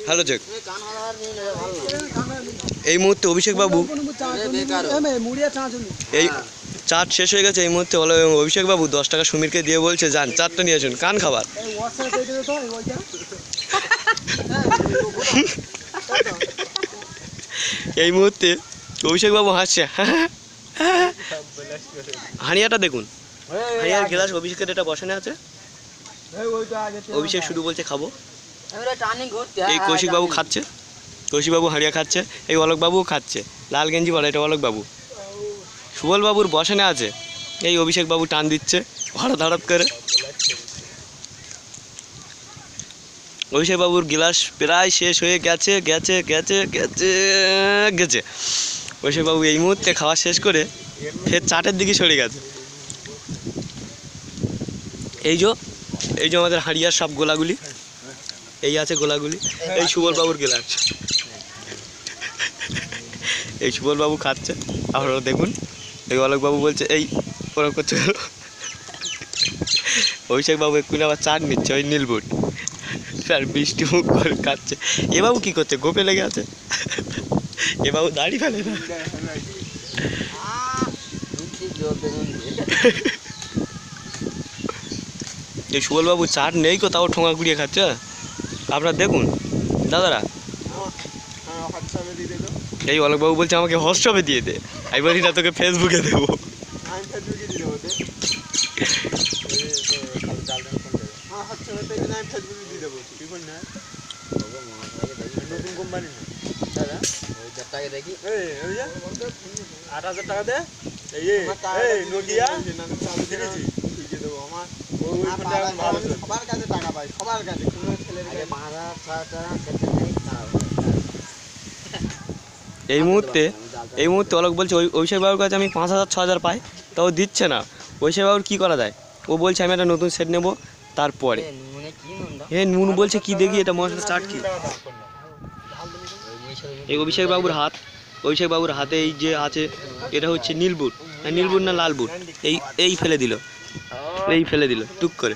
Hello check. এই মুহূর্তে অভিষেক বাবু এই চাট শেষ হয়ে গেছে। এই মুহূর্তে অভিষেক বাবু 10 টাকা সুমিরকে দিয়ে বলছে যান চাটটা নিয়ে আসুন, কান খাবার। এই মুহূর্তে অভিষেক বাবু হাসছে। হাঁড়িয়াটা দেখুন, হাঁড়িয়ার গ্লাস অভিষেকের এটা বসানো আছে। অভিষেক শুধু বলছে খাবো। এই কৌশিক বাবু খাচ্ছে, কৌশিক বাবু হাঁড়িয়া খাচ্ছে। এই অলোক বাবুও খাচ্ছে, লাল গেঞ্জি পরা এটা অলোক বাবু। সুবল বাবুর বসানো আছে, এই অভিষেক বাবু টান দিচ্ছে হঠাৎ হঠাৎ করে। অভিষেক বাবুর গ্লাস প্রায় শেষ হয়ে গেছে গেছে গেছে গেছে গেছে। অভিষেক বাবু এই মুহূর্তে খাওয়া শেষ করে ফের চাটের দিকে সরে গেছে। এই যে আমাদের হাঁড়িয়ার সব গোলাগুলি, এই আছে গোলাগুলি। এই সুবল বাবুর গ্লাস, এই সুবল বাবু খাচ্ছে। আপনারা দেখুন, এই অলোক বাবু বলছে এই ওরা করছে। অভিষেক বাবু এক্ষুনি আবার চাট নিচ্ছে ওই নীলবুট, আর বৃষ্টি মুখ করে খাচ্ছে। এ বাবু কী করছে, গোপে লেগে আছে। এ বাবু দাড়ি ফেলে না। এই সুবল বাবু চাট নেই কোথাও, ঠোঙা গুড়িয়ে খাচ্ছে। আপনারা দেখুন দাদারা। এই অলোক বাবু বলছে আমাকে হোয়াটসঅ্যাপে দিয়ে দে, আমি বলি না তোকে ফেসবুকে দেবো। নতুন কোম্পানি দাদা, 1000 টাকা দেখি, 8000 টাকা দে। এই নোকিয়া সবার কাছে টাকা পাই, সবার কাছে। এই মুহূর্তে অলোক বলছে অভিষেক বাবুর কাছে আমি 5000 6000 পাই, তাও দিচ্ছে না। অভিষেক বাবুর কী করা যায়? ও বলছে আমি একটা নতুন সেট নেবো তারপরে। হ্যাঁ নুন বলছে কি দেখি এটা মশলা চাট কি। এই অভিষেক বাবুর হাতে এই যে আছে এটা হচ্ছে নীলবুট, নীলবুট না লাল বুট, এই ফেলে দিল টুক করে।